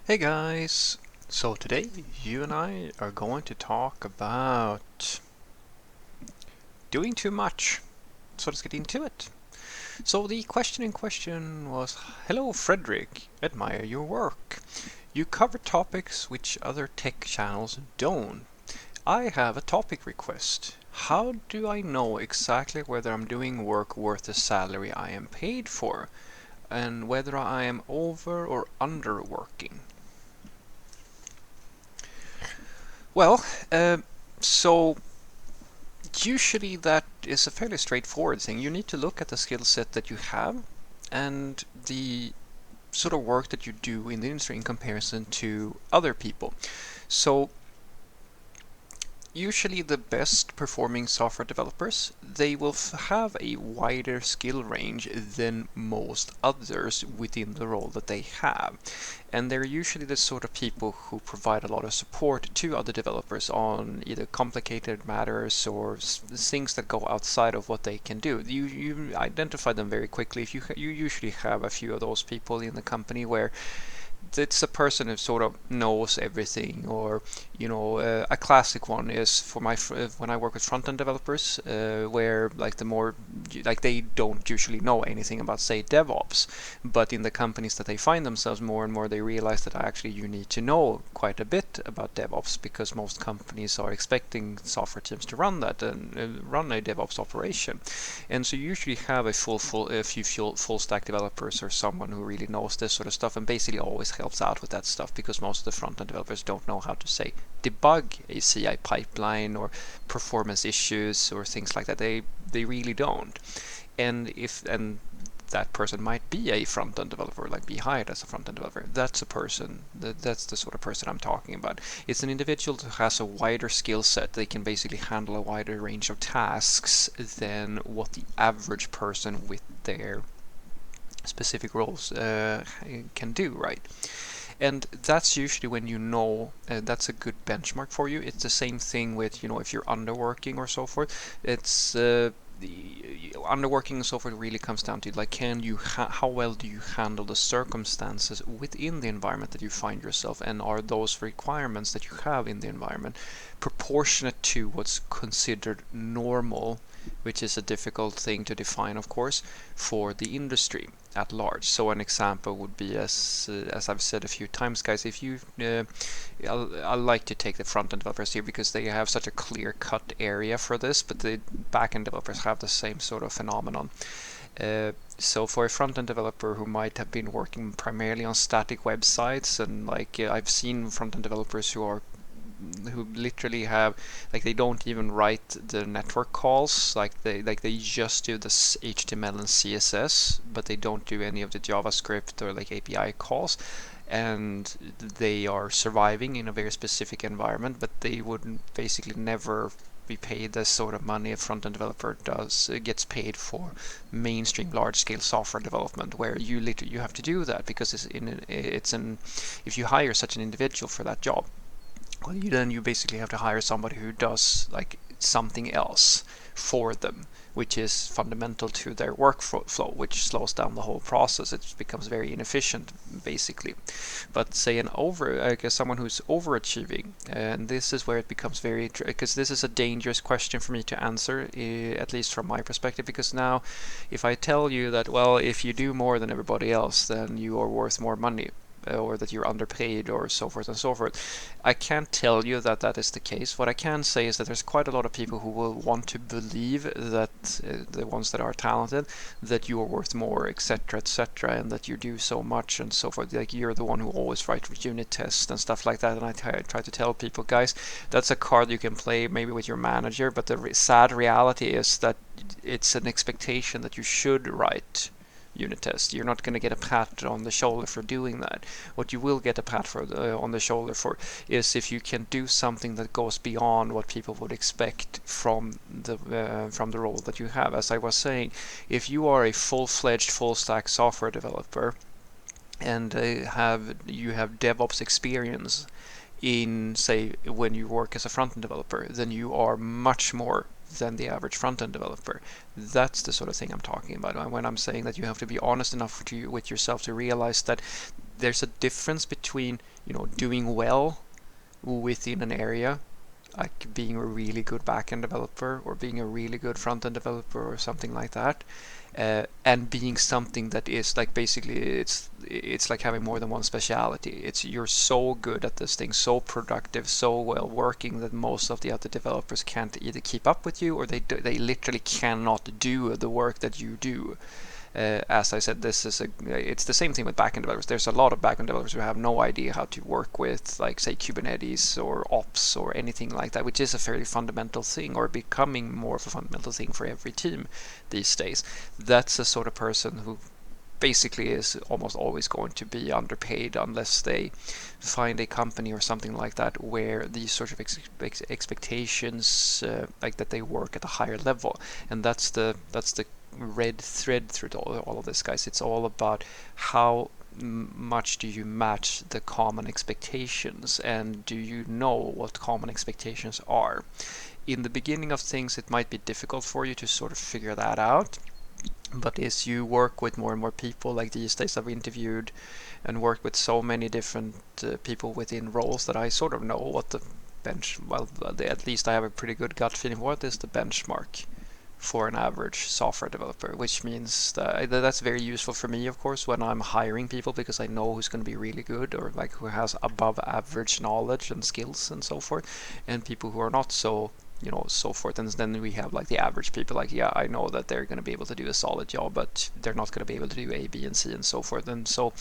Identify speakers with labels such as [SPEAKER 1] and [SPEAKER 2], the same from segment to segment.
[SPEAKER 1] Hey guys! So today you and I are going to talk about doing too much. So let's get into it. So the question in question was, hello Frederick, admire your work. You cover topics which other tech channels don't. I have a topic request. How do I know exactly whether I'm doing work worth the salary I am paid for? And whether I am over or underworking? Well, so usually that is a fairly straightforward thing. You need to look at the skill set that you have and the sort of work that you do in the industry in comparison to other people. So usually the best performing software developers, they will have a wider skill range than most others within the role that they have. And they're usually the sort of people who provide a lot of support to other developers on either complicated matters or things that go outside of what they can do. You identify them very quickly. If you usually have a few of those people in the company where it's a person who sort of knows everything, or a classic one is for when I work with front-end developers, where like the more like they don't usually know anything about, say, DevOps, but in the companies that they find themselves, more and more they realize that actually you need to know quite a bit about DevOps, because most companies are expecting software teams to run that and run a DevOps operation. And so you usually have a few full stack developers or someone who really knows this sort of stuff and basically always helps out with that stuff, because most of the front end developers don't know how to, say, debug a CI pipeline or performance issues or things like that. They really don't. And that person might be a front-end developer, like be hired as a front-end developer. That's a person. That's the sort of person I'm talking about. It's an individual who has a wider skill set. They can basically handle a wider range of tasks than what the average person with their specific roles can do, right? And that's usually when that's a good benchmark for you. It's the same thing with, if you're underworking or so forth. It's the underworking and so forth really comes down to, like, how well do you handle the circumstances within the environment that you find yourself, and are those requirements that you have in the environment proportionate to what's considered normal, which is a difficult thing to define, of course, for the industry at large. So an example would be, as I've said a few times, guys, if you I like to take the front-end developers here because they have such a clear-cut area for this, but the back-end developers have the same sort of phenomenon. So for a front-end developer who might have been working primarily on static websites, and like I've seen front-end developers who literally have, like, they don't even write the network calls, they just do the HTML and CSS, but they don't do any of the JavaScript or like API calls, and they are surviving in a very specific environment, but they would basically never be paid the sort of money a front-end developer gets paid for mainstream large-scale software development, where you have to do that because if you hire such an individual for that job, well, then you basically have to hire somebody who does like something else for them, which is fundamental to their workflow, which slows down the whole process. It becomes very inefficient, basically. But say someone who's overachieving, and this is where it becomes very, because this is a dangerous question for me to answer, at least from my perspective, because now, if I tell you that, well, if you do more than everybody else, then you are worth more money, or that you're underpaid, or so forth and so forth. I can't tell you that that is the case. What I can say is that there's quite a lot of people who will want to believe that, the ones that are talented, that you are worth more, etc., etc., and that you do so much and so forth. Like, you're the one who always writes unit tests and stuff like that. And I try to tell people, guys, that's a card you can play maybe with your manager, but the sad reality is that it's an expectation that you should write unit test. You're not going to get a pat on the shoulder for doing that. What you will get a pat on the shoulder for is if you can do something that goes beyond what people would expect from the role that you have. As I was saying, if you are a full-fledged full-stack software developer and you have DevOps experience in, say, when you work as a front-end developer, then you are much more than the average front-end developer. That's the sort of thing I'm talking about when I'm saying that you have to be honest enough with yourself to realize that there's a difference between, doing well within an area, like being a really good backend developer or being a really good front-end developer or something like that, and being something that is like basically it's like having more than one speciality. It's you're so good at this thing, so productive, so well working that most of the other developers can't either keep up with you or they literally cannot do the work that you do. As I said, it's the same thing with backend developers. There's a lot of backend developers who have no idea how to work with, like, say, Kubernetes or ops or anything like that, which is a fairly fundamental thing, or becoming more of a fundamental thing for every team these days. That's a sort of person who basically is almost always going to be underpaid unless they find a company or something like that where these sort of expectations, like that they work at a higher level. And that's the red thread through all of this, guys. It's all about how much do you match the common expectations, and do you know what common expectations are. In the beginning of things, it might be difficult for you to sort of figure that out, but as you work with more and more people, like these days I've interviewed and worked with so many different people within roles that I sort of know what the at least I have a pretty good gut feeling what is the benchmark for an average software developer, which means that's very useful for me, of course, when I'm hiring people, because I know who's going to be really good or like who has above average knowledge and skills and so forth, and people who are not so, so forth. And then we have like the average people, like, yeah, I know that they're going to be able to do a solid job, but they're not going to be able to do A, B, and C and so forth. And so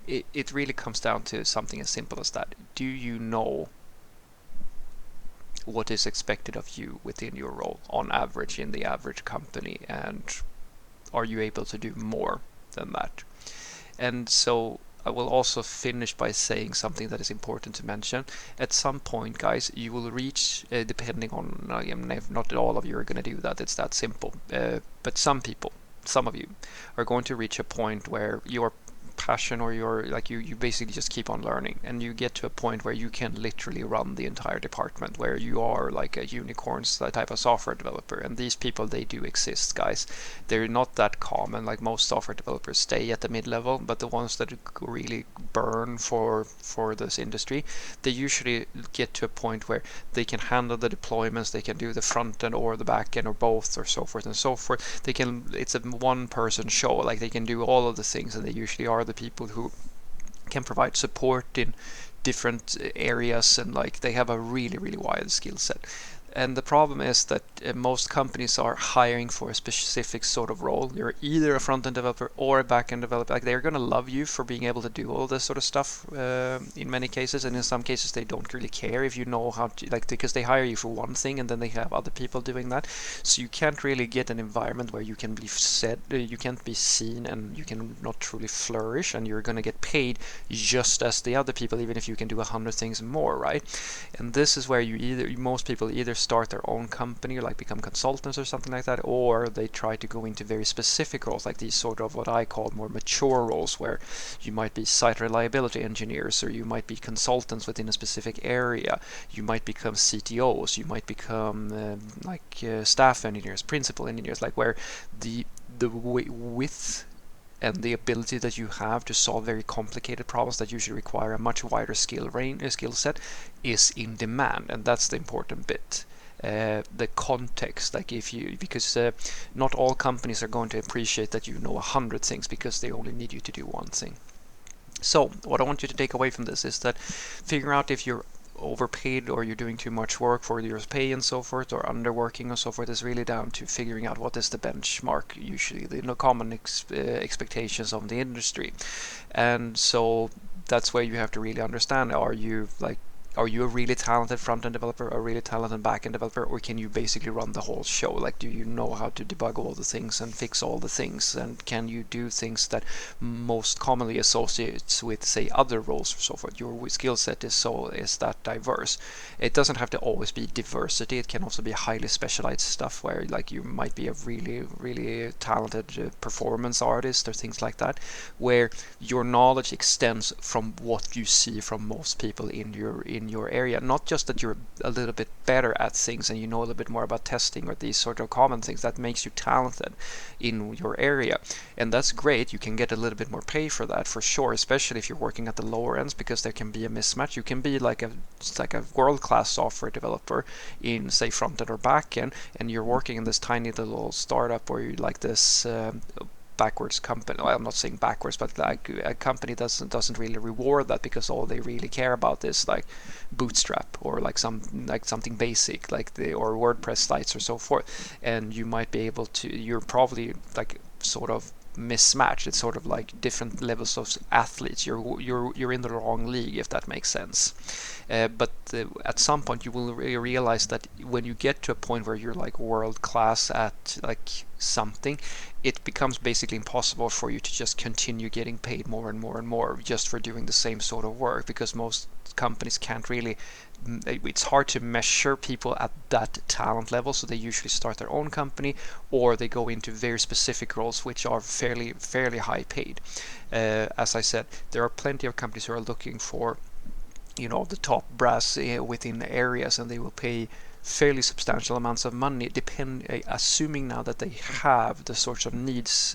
[SPEAKER 1] it really comes down to something as simple as that. Do you know what is expected of you within your role on average in the average company, and are you able to do more than that? And so I will also finish by saying something that is important to mention. At some point, guys, you will reach, depending on, not all of you are going to do that, it's that simple, but some of you are going to reach a point where your passion or you basically just keep on learning, and you get to a point where you can literally run the entire department, where you are like a unicorn type of software developer. And these people, they do exist, guys. They're not that common. Like, most software developers stay at the mid-level, but the ones that really burn for this industry, they usually get to a point where they can handle the deployments, they can do the front end or the back end or both, or so forth and so forth. It's a one person show, like they can do all of the things, and they usually are the people who can provide support in different areas, and like they have a really, really wide skill set. And the problem is that most companies are hiring for a specific sort of role. You're either a front-end developer or a back-end developer. Like, they're going to love you for being able to do all this sort of stuff in many cases, and in some cases they don't really care if you know how to, like, because they hire you for one thing and then they have other people doing that. So you can't really get an environment where you can be you can't be seen, and you can not truly flourish, and you're going to get paid just as the other people, even if you can do 100 things more, right? And this is where most people either start their own company, or like become consultants or something like that, or they try to go into very specific roles, like these sort of what I call more mature roles, where you might be site reliability engineers, or you might be consultants within a specific area, you might become CTOs, you might become staff engineers, principal engineers, like where the width and the ability that you have to solve very complicated problems that usually require a much wider skill set is in demand. And that's the important bit. The context, like because not all companies are going to appreciate that you know 100 things, because they only need you to do one thing. So what I want you to take away from this is that figure out if you're overpaid or you're doing too much work for your pay and so forth, or underworking and so forth, is really down to figuring out what is the benchmark, usually the common expectations of the industry. And so that's where you have to really understand, are you a really talented front-end developer, a really talented back-end developer, or can you basically run the whole show? Like, do you know how to debug all the things and fix all the things? And can you do things that most commonly associates with, say, other roles or so forth? Your skill set is that diverse. It doesn't have to always be diversity. It can also be highly specialized stuff where, like, you might be a really, really talented performance artist or things like that, where your knowledge extends from what you see from most people in in your area. Not just that you're a little bit better at things and you know a little bit more about testing or these sort of common things that makes you talented in your area, and that's great. You can get a little bit more pay for that for sure, especially if you're working at the lower ends, because there can be a mismatch. You can be like a world-class software developer in, say, front end or back end, and you're working in this tiny little startup or you like this backwards company. Well, I'm not saying backwards, but like a company doesn't really reward that, because all they really care about is like Bootstrap or like something basic like the or WordPress sites or so forth. And you might be able to. You're probably like sort of mismatched. It's sort of like different levels of athletes. You're in the wrong league, if that makes sense. But at some point you will realize that when you get to a point where you're like world class at like something, it becomes basically impossible for you to just continue getting paid more and more and more just for doing the same sort of work, because most companies can't really, it's hard to measure people at that talent level, so they usually start their own company or they go into very specific roles which are fairly high paid. As I said, there are plenty of companies who are looking for the top brass within the areas, and they will pay fairly substantial amounts of money, assuming now that they have the sorts of needs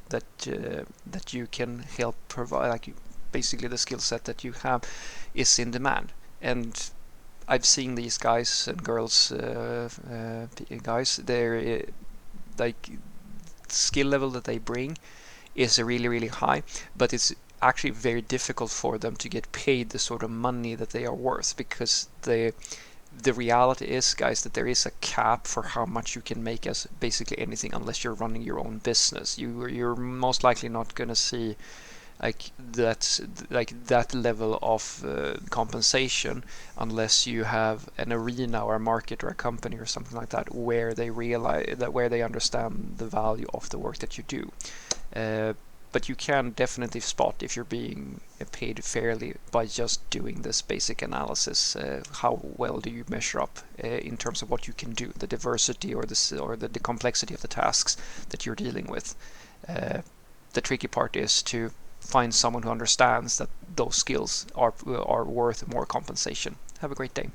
[SPEAKER 1] that you can help provide, like basically the skill set that you have is in demand. And I've seen these guys and girls, they're like skill level that they bring is really high, but it's actually very difficult for them to get paid the sort of money that they are worth, because the reality is, guys, that there is a cap for how much you can make as basically anything, unless you're running your own business. You're most likely not going to see like that level of compensation unless you have an arena or a market or a company or something like that where they realize that, where they understand the value of the work that you do. But you can definitely spot if you're being paid fairly by just doing this basic analysis. How well do you measure up in terms of what you can do, the diversity or the complexity of the tasks that you're dealing with. The tricky part is to find someone who understands that those skills are worth more compensation. Have a great day.